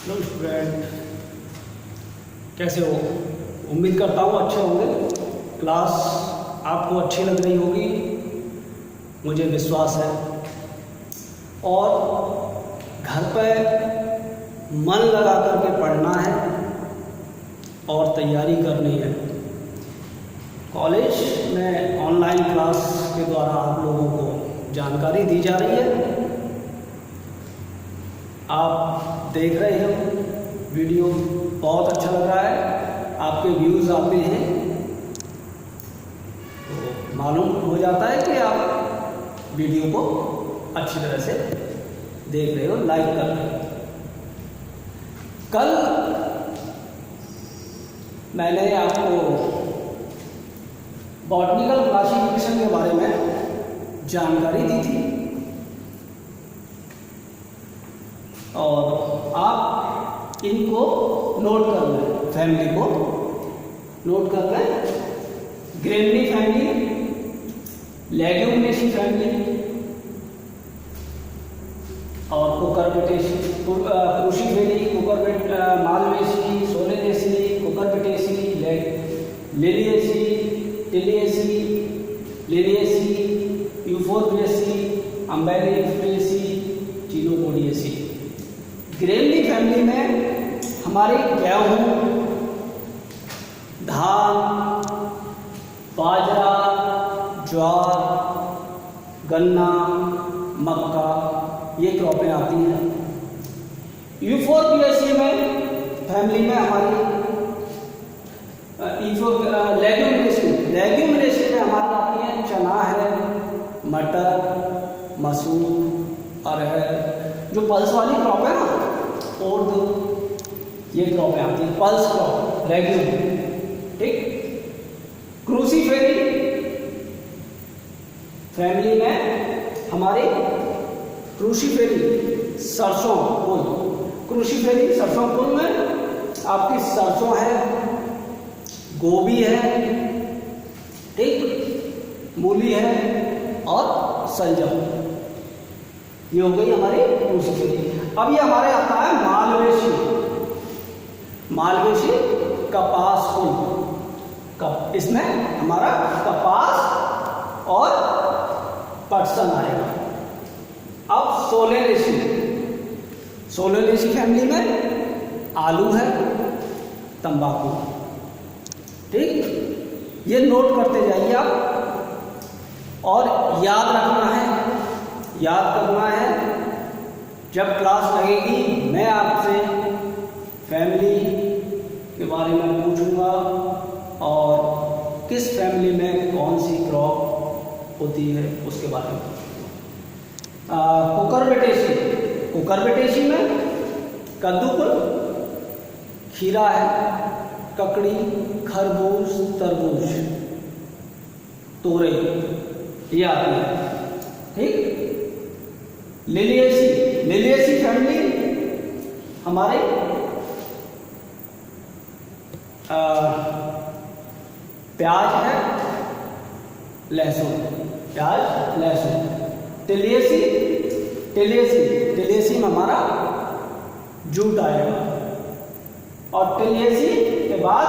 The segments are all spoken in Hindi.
हेलो स्टूडेंट, कैसे हो? उम्मीद करता हूँ अच्छे होंगे। क्लास आपको अच्छी लग रही होगी, मुझे विश्वास है। और घर पे मन लगा करके पढ़ना है और तैयारी करनी है। कॉलेज में ऑनलाइन क्लास के द्वारा आप लोगों को जानकारी दी जा रही है। आप देख रहे हो वीडियो, बहुत अच्छा लग रहा है, आपके व्यूज़ आते हैं तो मालूम हो जाता है कि आप वीडियो को अच्छी तरह से देख रहे हो, लाइक कर रहे हो। कल मैंने आपको बॉटनिकल क्लासिफिकेशन के बारे में जानकारी दी थी और आप इनको नोट कर लें, फैमिली को नोट कर लें। ग्रेनली फैमिली, लेग्यूमिनेसी फैमिली और Cucurbitaceae, Cruciferae, Malvaceae, Solanaceae, Cucurbitaceae, Liliaceae, Tiliaceae, Liliaceae, Euphorbiaceae, Umbelliferae, Chenopodiaceae. ग्रेनली फैमिली में हमारी गेहूँ, धान, बाजरा, ज्वार, गन्ना, मक्का, ये क्रॉपें आती हैं। यूफोर्बिएसी में फैमिली में हमारी लेग्यूमिनेसी में हमारी आती है चना है, मटर, मसूर, अरहर, जो पल्स वाली क्रॉप है ना, उर्द, ये क्रॉपें आती हैं, पल्स क्रॉप, लेग्यूम। ठीक। क्रूसीफेरी फैमिली में हमारी क्रूसीफेरी सरसों फूल, क्रूसीफेरी सरसों फूल में आपकी सरसों है, गोभी है, ठीक, मूली है और सलजम। ये हो गई हमारी क्रूसीफेरी। अब ये हमारे आता है मालवेसी। मालवेसी कपास फूल, इसमें हमारा कपास और पटसन आएगा। अब सोलेनेसी, सोलेनेसी फैमिली में आलू है, तंबाकू। ठीक, ये नोट करते जाइए आप और याद रखना है, याद करना है। जब क्लास लगेगी मैं आपसे फैमिली के बारे में पूछूंगा और किस फैमिली में कौन सी क्रॉप होती है उसके बारे में। कुकुरबिटेसी, कुकुरबिटेसी में कद्दूकुल, खीरा है, ककड़ी, खरबूज, तरबूज, तोरई, ये आती है। ठीक। लिलिएसी, लिलिएसी फैमिली हमारे प्याज है, लहसुन, प्याज, लहसुन। टिलिएसी, टिलिएसी, टिलिएसी में हमारा जूट आएगा और टिलिएसी के बाद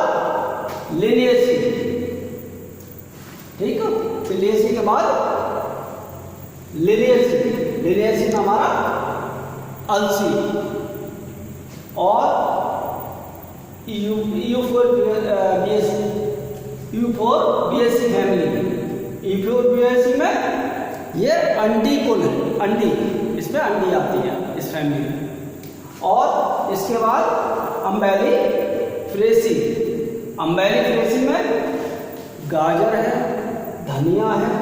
लिलिएसी। ठीक है, टिलिएसी के बाद लिलिएसी, लिलिएसी में हमारा अलसी और यूफोर्बिएसी फैमिली। यूफोर्बिएसी में ये अंडी कुल है, अंडी, इसमें अंडी आती है इस फैमिली में। और इसके बाद अम्बेलिफेसी, अम्बेलिफेसी में गाजर है, धनिया है,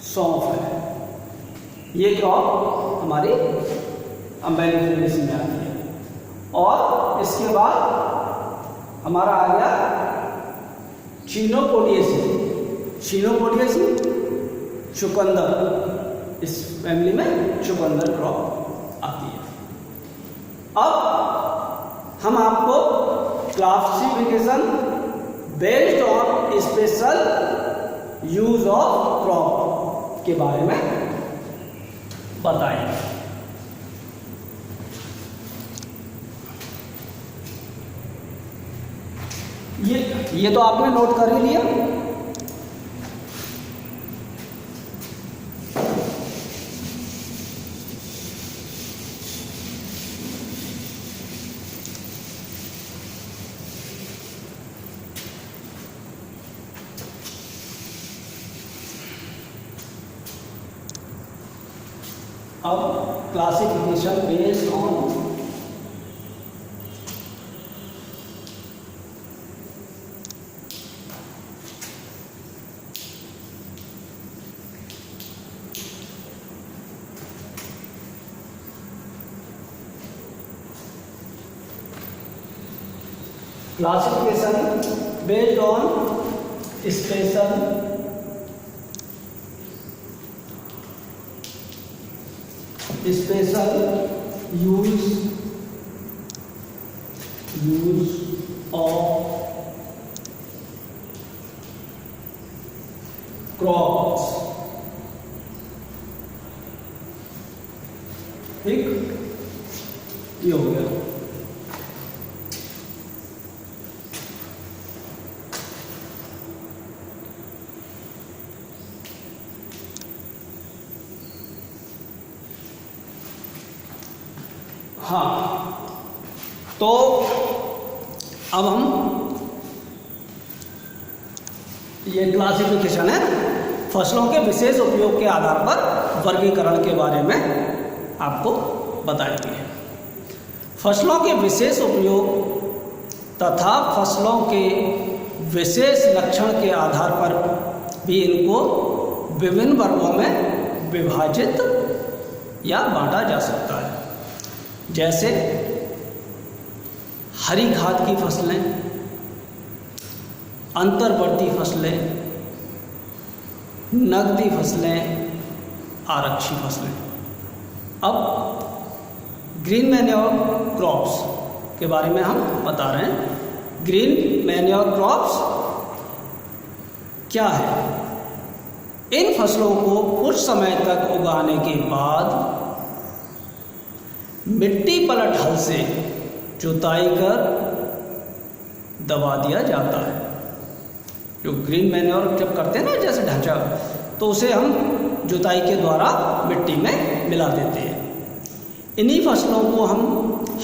सौंफ है। ये क्रॉप हमारी अम्बेलिफेसी में आती है। और इसके बाद हमारा आ गया चिनोपोडिएसी, चिनोपोडिएसी चुकंदर, इस फैमिली में चुकंदर क्रॉप आती है। अब हम आपको classification based on special use of crop के बारे में बताएंगे। ये तो आपने नोट कर ही लिया। अब classification based on classification based on special use of crops। ठीक, ये हो गया। हाँ, तो अब हम ये क्लासिफिकेशन है फसलों के विशेष उपयोग के आधार पर वर्गीकरण के बारे में आपको बताएंगे। फसलों के विशेष उपयोग तथा फसलों के विशेष लक्षण के आधार पर भी इनको विभिन्न वर्गों में विभाजित या बांटा जा सकता है। जैसे हरी खाद की फसलें, अंतर्वर्ती फसलें, नकदी फसलें, आरक्षी फसलें। अब ग्रीन मैन्योर क्रॉप्स के बारे में हम बता रहे हैं। ग्रीन मैन्योर क्रॉप्स क्या है? इन फसलों को कुछ समय तक उगाने के बाद मिट्टी पलट हल से जुताई कर दबा दिया जाता है। जो ग्रीन मैन्योर जब करते हैं ना, जैसे ढांचा, तो उसे हम जुताई के द्वारा मिट्टी में मिला देते हैं। इन्हीं फसलों को हम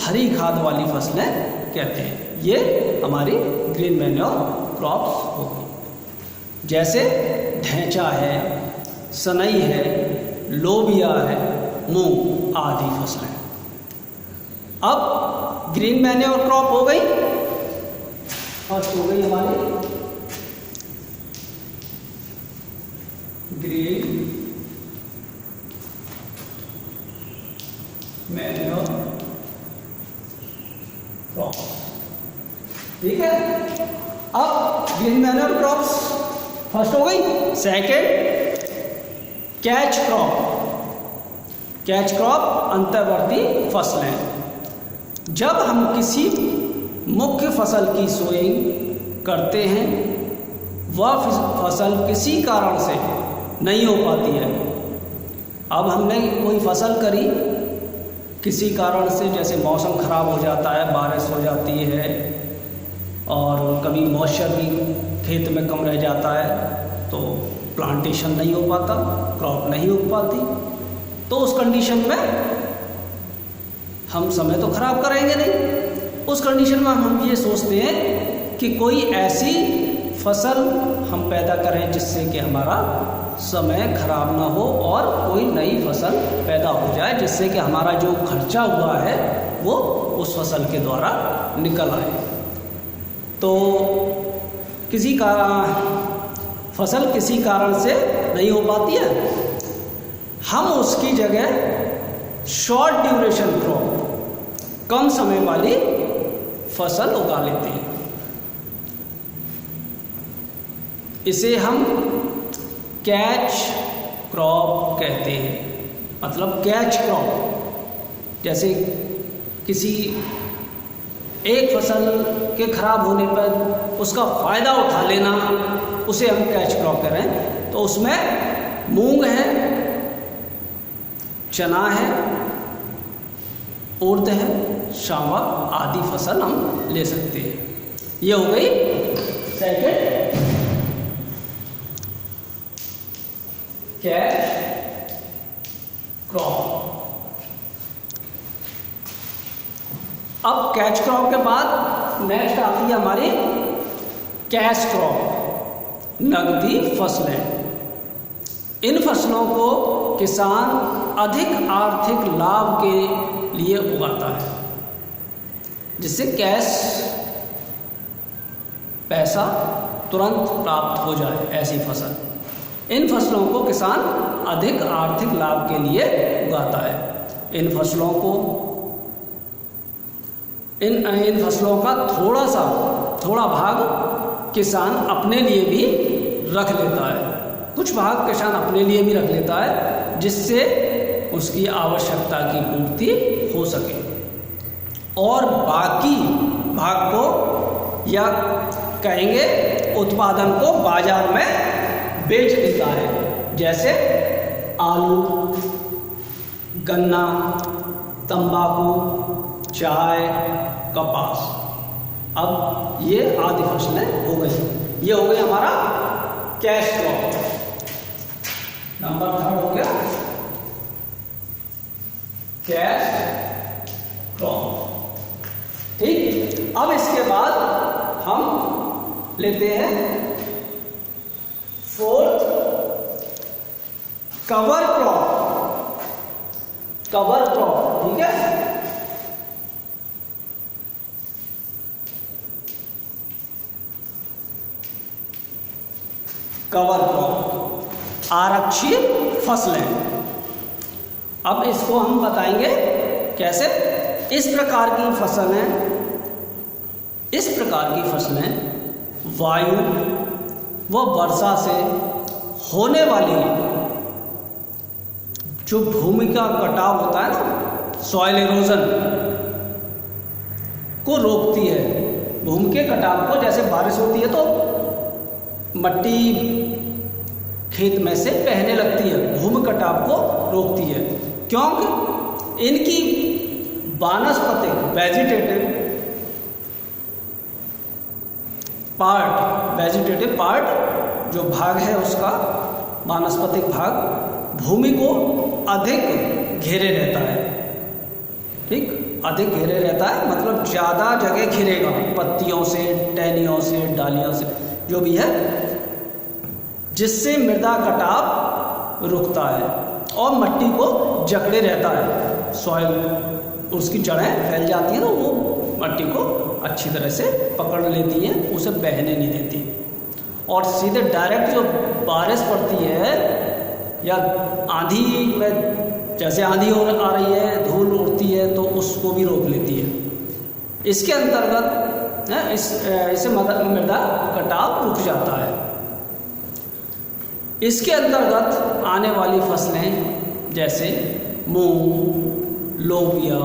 हरी खाद वाली फसलें कहते हैं। ये हमारी ग्रीन मैन्योर क्रॉप्स होगी। जैसे ढैंचा है, सनई है, लोबिया है, मूंग आदि फसलें। अब ग्रीन मैन्योर क्रॉप हो गई, फर्स्ट हो गई हमारी ग्रीन मैन्योर क्रॉप। ठीक है, अब ग्रीन मैन्योर क्रॉप्स फर्स्ट हो गई। Second, catch crop. Catch crop अंतर्वर्ती फसलें। जब हम किसी मुख्य फसल की सोइंग करते हैं, वह फसल किसी कारण से नहीं हो पाती है। अब हमने कोई फसल करी, किसी कारण से, जैसे मौसम ख़राब हो जाता है, बारिश हो जाती है, और कभी मॉइस्चर भी खेत में कम रह जाता है, तो प्लांटेशन नहीं हो पाता, क्रॉप नहीं उग पाती। तो उस कंडीशन में हम समय तो खराब करेंगे नहीं। उस कंडीशन में हम ये सोचते हैं कि कोई ऐसी फसल हम पैदा करें जिससे कि हमारा समय खराब ना हो और कोई नई फसल पैदा हो जाए, जिससे कि हमारा जो खर्चा हुआ है वो उस फसल के द्वारा निकल आए। तो किसी फसल किसी कारण से नहीं हो पाती है, हम उसकी जगह शॉर्ट ड्यूरेशन क्रॉप, कम समय वाली फसल उगा लेते हैं। इसे हम कैच क्रॉप कहते हैं। मतलब कैच क्रॉप, जैसे किसी एक फसल के खराब होने पर उसका फ़ायदा उठा लेना, उसे हम कैच क्रॉप कह रहे हैं। तो उसमें मूंग है, चना है, उड़द है, सांवा आदि फसल हम ले सकते हैं। ये हो गई सेकंड कैश क्रॉप। अब कैच क्रॉप के बाद नेक्स्ट आती है हमारी कैश क्रॉप, नगदी फसलें। इन फसलों को किसान अधिक आर्थिक लाभ के लिए उगाता है, जिससे कैश पैसा तुरंत प्राप्त हो जाए, ऐसी फसल। इन फसलों को किसान अधिक आर्थिक लाभ के लिए उगाता है। इन फसलों का थोड़ा भाग किसान अपने लिए भी रख लेता है। कुछ भाग किसान अपने लिए भी रख लेता है, जिससे उसकी आवश्यकता की पूर्ति हो सके, और बाकी भाग को या कहेंगे उत्पादन को बाजार में बेच देता है, जैसे आलू, गन्ना, तंबाकू, चाय, कपास। अब ये आदि फसलें हो गई। ये हो गई हमारा कैश क्रॉप। नंबर 3 हो गया कैश क्रॉप। ठीक, अब इसके बाद हम लेते हैं 4th cover crop. Cover crop, ठीक है। कवर क्रॉप, आरक्षी फसलें। अब इसको हम बताएंगे कैसे। इस प्रकार की फसलें वायु व वर्षा से होने वाली जो भूमि का कटाव होता है ना, सॉइल इरोजन को रोकती है। भूमि के कटाव को, जैसे बारिश होती है तो मट्टी खेत में से बहने लगती है, भूमि कटाव को रोकती है, क्योंकि इनकी वानस्पतिक वेजिटेटिव पार्ट जो भाग है उसका, वानस्पतिक भाग भूमि को अधिक घेरे रहता है। ठीक, अधिक घेरे रहता है मतलब ज़्यादा जगह घिरेगा, पत्तियों से, टहनियों से, डालियों से, जो भी है, जिससे मृदा कटाव रुकता है और मट्टी को जकड़े रहता है। सॉइल, उसकी जड़ें फैल जाती हैं तो वो मट्टी को अच्छी तरह से पकड़ लेती हैं, उसे बहने नहीं देती। और सीधे डायरेक्ट जो बारिश पड़ती है या आंधी में, जैसे आंधी आ रही है, धूल उड़ती है, तो उसको भी रोक लेती है। इसके अंतर्गत इससे मृदा कटाव रुक जाता है। इसके अंतर्गत आने वाली फसलें जैसे मूंग, लोबिया,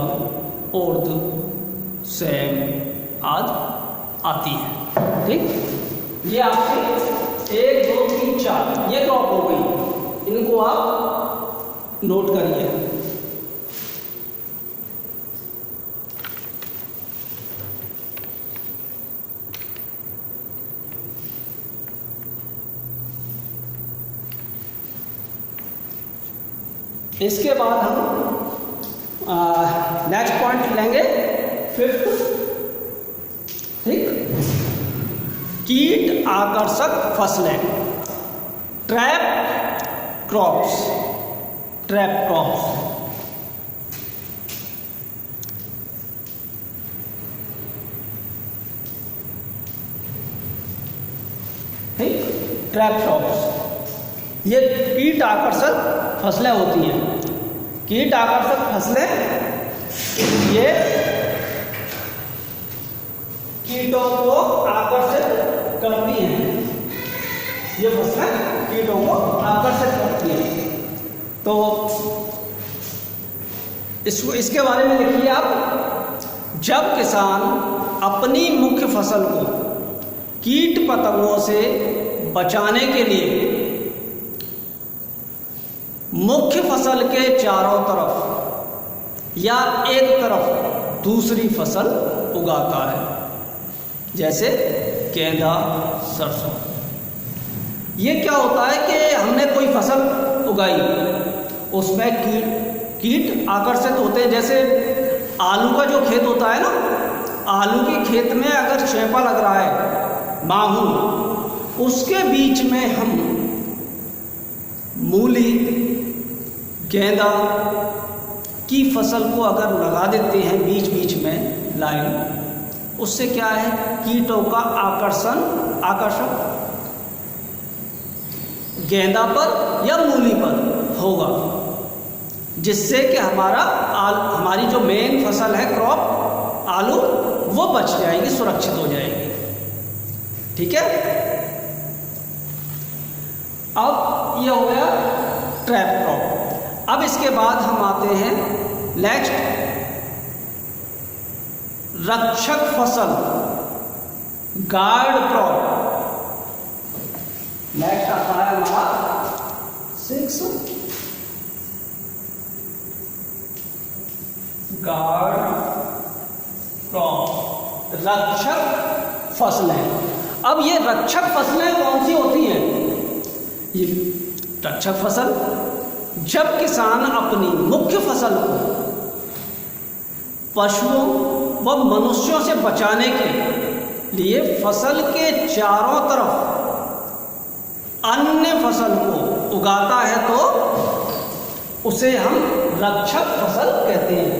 उर्द, सेम आदि आती हैं। ठीक, ये आपके 1, 2, 3, 4 ये क्रॉप हो गई। इनको आप नोट करिए। इसके बाद हम नेक्स्ट पॉइंट लेंगे 5th। ठीक, कीट आकर्षक फसलें, ट्रैप क्रॉप्स। ठीक, ट्रैप क्रॉप्स ये कीट आकर्षक फसलें होती हैं। कीट आकर्षक फसलें ये कीटों को आकर्षित करती हैं। ये फसलें कीटों को आकर्षित करती हैं। तो इसके बारे में लिखिए आप। जब किसान अपनी मुख्य फसल को कीट पतंगों से बचाने के लिए मुख्य फसल के चारों तरफ या एक तरफ दूसरी फसल उगाता है, जैसे गेंदा, सरसों। ये क्या होता है कि हमने कोई फसल उगाई, उसमें कीट आकर्षित होते हैं। जैसे आलू का जो खेत होता है ना, आलू के खेत में अगर चेपा लग रहा है, माहू, उसके बीच में हम मूली, गेंदा की फसल को अगर लगा देते हैं बीच बीच में लाइन, उससे क्या है, कीटों का आकर्षण गेंदा पर या मूली पर होगा, जिससे कि हमारी जो मेन फसल है, क्रॉप आलू, वो बच जाएगी, सुरक्षित हो जाएगी। ठीक है। अब ये हो गया ट्रैप क्रॉप। अब इसके बाद हम आते हैं नेक्स्ट, रक्षक फसल, गार्ड क्रॉप। नेक्स्ट आता है हमारा 6, गार्ड क्रॉप, रक्षक फसलें। अब ये रक्षक फसलें कौन सी होती हैं? ये रक्षक फसल जब किसान अपनी मुख्य फसल को पशुओं व मनुष्यों से बचाने के लिए फसल के चारों तरफ अन्य फसल को उगाता है, तो उसे हम रक्षक फसल कहते हैं।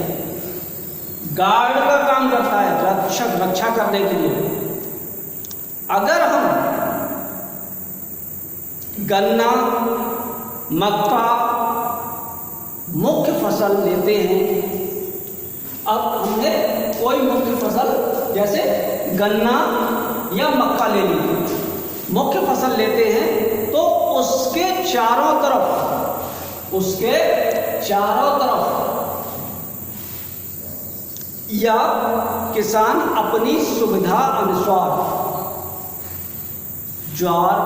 गार्ड का काम करता है, रक्षा करने के लिए। अगर हम गन्ना, मक्का मुख्य फसल लेते हैं, अब हमने कोई मुख्य फसल जैसे गन्ना या मक्का ले ली, मुख्य फसल लेते हैं, तो उसके चारों तरफ या किसान अपनी सुविधा अनुसार ज्वार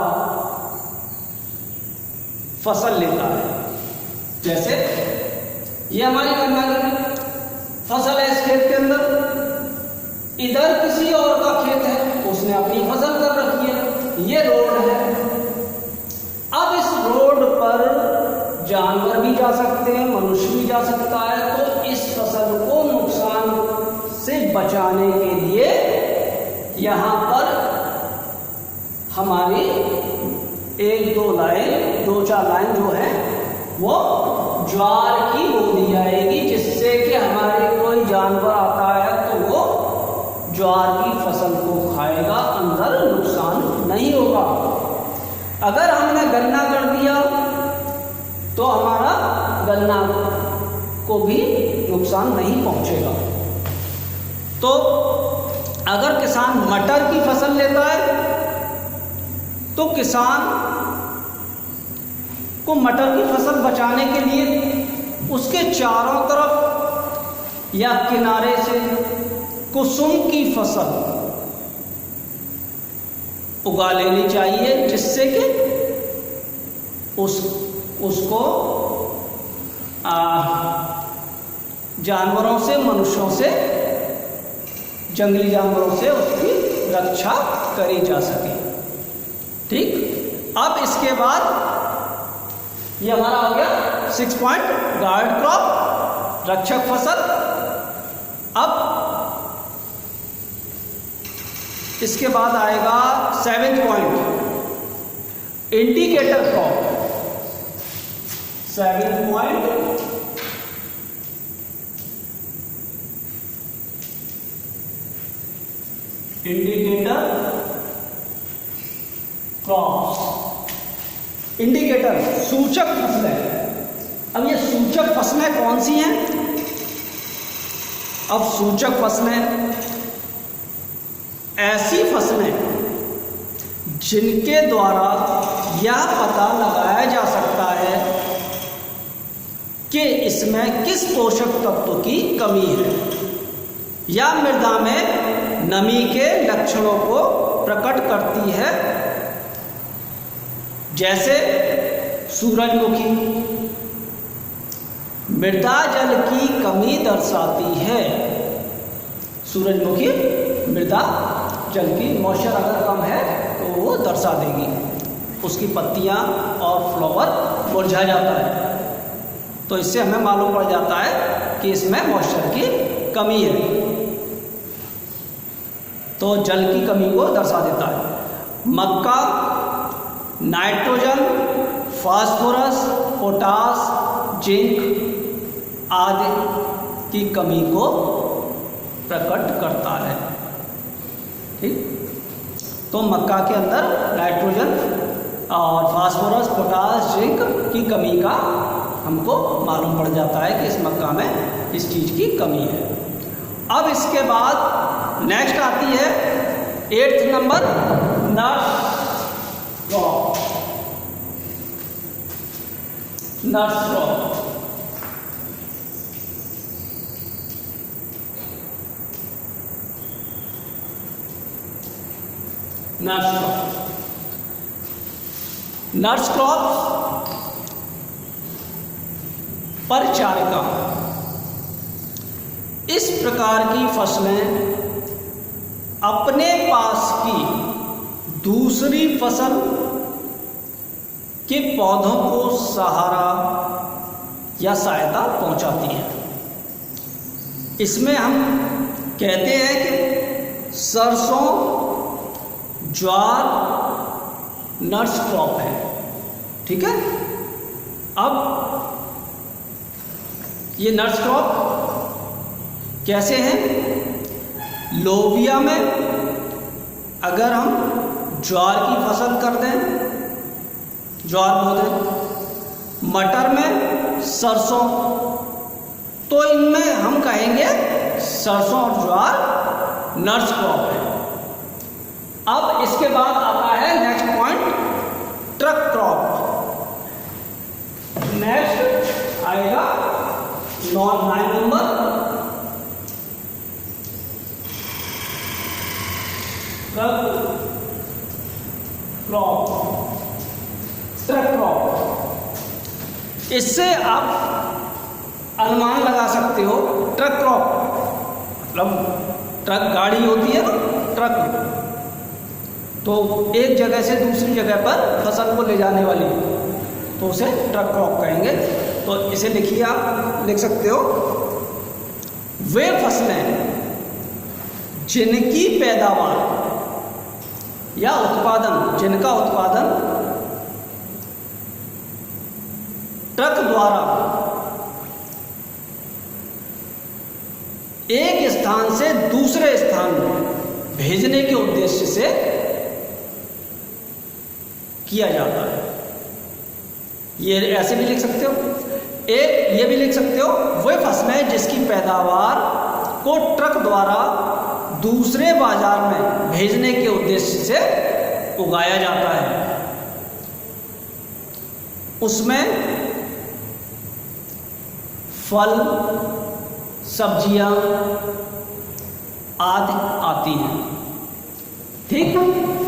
फसल लेता है। जैसे ये हमारी गन्ना की फसल है, इस खेत के अंदर, इधर किसी और का खेत है, उसने अपनी फसल कर रखी है, ये रोड है। अब इस रोड पर जानवर भी जा सकते हैं, मनुष्य भी जा सकता है, तो इस फसल को नुकसान से बचाने के लिए यहाँ पर हमारी 1-2 लाइन जो है वो ज्वार की बो दी जाएगी, जिससे कि हमारे कोई जानवर आता है तो वो ज्वार की फसल को खाएगा, अंदर नुकसान नहीं होगा। अगर हमने गन्ना कर दिया तो हमारा गन्ना को भी नुकसान नहीं पहुंचेगा। तो अगर किसान मटर की फसल लेता है तो किसान को मटर की फसल बचाने के लिए उसके चारों तरफ या किनारे से कुसुम की फसल उगा लेनी चाहिए, जिससे कि उसको जानवरों से, मनुष्यों से, जंगली जानवरों से उसकी रक्षा करी जा सके। ठीक। अब इसके बाद ये हमारा हो गया 6 पॉइंट, गार्ड क्रॉप, रक्षक फसल। अब इसके बाद आएगा 7th point, indicator crop. 7th point, indicator crops. Indicator सूचक फसलें। अब ये सूचक फसलें कौन सी हैं? अब सूचक फसलें ऐसी फसलें जिनके द्वारा यह पता लगाया जा सकता है कि इसमें किस पोषक तत्व की कमी है या मृदा में नमी के लक्षणों को प्रकट करती है। जैसे सूरजमुखी मृदा जल की कमी दर्शाती है। सूरजमुखी मृदा जल की मॉइस्चर अगर कम है तो वो दर्शा देगी, उसकी पत्तियाँ और फ्लावर मुरझा जाता है। तो इससे हमें मालूम पड़ जाता है कि इसमें मॉइस्चर की कमी है, तो जल की कमी को दर्शा देता है। मक्का नाइट्रोजन, फास्फोरस, पोटास, जिंक आदि की कमी को प्रकट करता है। ठीक, तो मक्का के अंदर नाइट्रोजन और फास्फोरस, पोटास, जिंक की कमी का हमको मालूम पड़ जाता है कि इस मक्का में इस चीज़ की कमी है। अब इसके बाद नेक्स्ट आती है 8th number, nuts crop. Nuts crop nuts crop परिचारिका। इस प्रकार की फसलें अपने पास की दूसरी फसल के पौधों को सहारा या सहायता पहुंचाती हैं। इसमें हम कहते हैं कि सरसों, ज्वार नट्स क्रॉप है। ठीक है, अब ये नट्स क्रॉप कैसे हैं? लोबिया में अगर हम ज्वार की फसल कर दें, ज्वार बो दें, मटर में सरसों, तो इनमें हम कहेंगे सरसों और ज्वार नट्स क्रॉप है। अब इसके बाद आता है next point, truck crop. Next आएगा 9 number, truck crop. Truck crop, इससे आप अनुमान लगा सकते हो। ट्रक क्रॉप मतलब ट्रक गाड़ी होती है ना, ट्रक, तो एक जगह से दूसरी जगह पर फसल को ले जाने वाली, तो उसे ट्रक क्रॉप कहेंगे। तो इसे लिखिए, आप लिख सकते हो, वे फसलें जिनकी पैदावार या उत्पादन, जिनका उत्पादन ट्रक द्वारा एक स्थान से दूसरे स्थान में भेजने के उद्देश्य से किया जाता है। ये ऐसे भी लिख सकते हो। एक ये भी लिख सकते हो, वह फसलें जिसकी पैदावार को ट्रक द्वारा दूसरे बाजार में भेजने के उद्देश्य से उगाया जाता है, उसमें फल, सब्जियां आदि आती हैं। ठीक,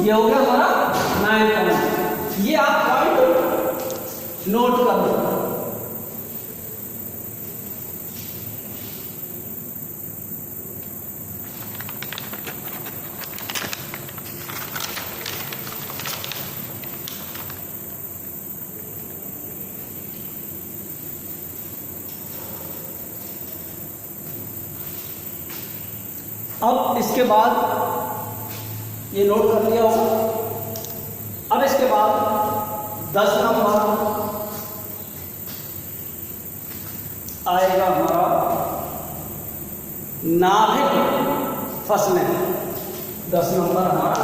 ये हो गया हमारा 9 पॉइंट। ये आप पॉइंट नोट कर लो। अब इसके बाद ये नोट कर लिया होगा। अब इसके बाद 10 नंबर आएगा हमारा नाभिक फसलें। 10 नंबर हमारा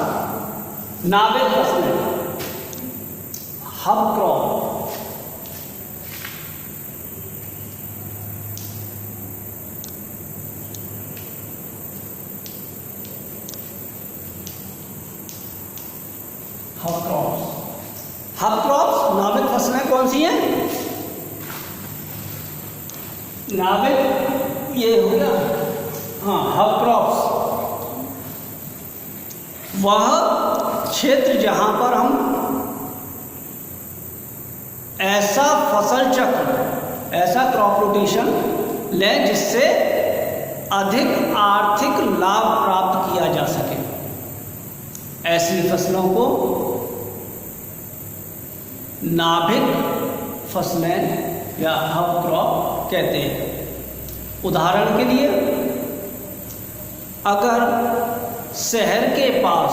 नाभिक फसलें, हब क्रॉप। हब क्रॉप्स नाभिक फसलें कौन सी हैं? नाभिक ये हो गया, हाँ, हब क्रॉप्स वह क्षेत्र जहां पर हम ऐसा फसल चक्र, ऐसा क्रॉप रोटेशन लें जिससे अधिक आर्थिक लाभ प्राप्त किया जा सके। ऐसी फसलों को नाभिक फसलें या हब क्रॉप कहते हैं। उदाहरण के लिए, अगर शहर के पास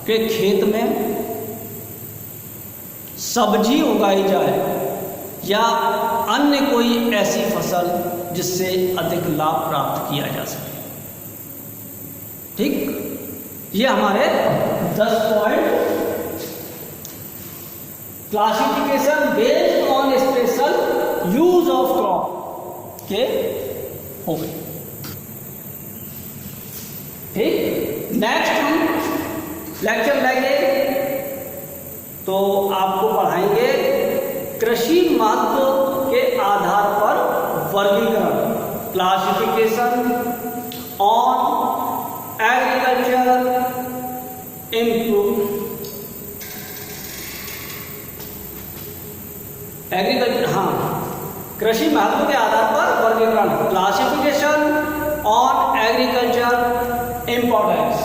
के खेत में सब्जी उगाई जाए या अन्य कोई ऐसी फसल जिससे अधिक लाभ प्राप्त किया जा सके। ठीक, ये हमारे 10 point classification based on special use of crop के हो गए। ठीक, नेक्स्ट हम लेक्चर लेंगे तो आपको पढ़ाएंगे कृषि महत्व के आधार पर वर्गीकरण, क्लासिफिकेशन ऑन एग्रीकल्चर कृषि महत्व के आधार पर वर्गीकरण, क्लासिफिकेशन ऑन एग्रीकल्चर इंपॉर्टेंस।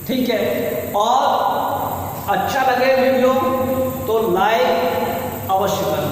ठीक है, और अच्छा लगे वीडियो तो लाइक अवश्य करें।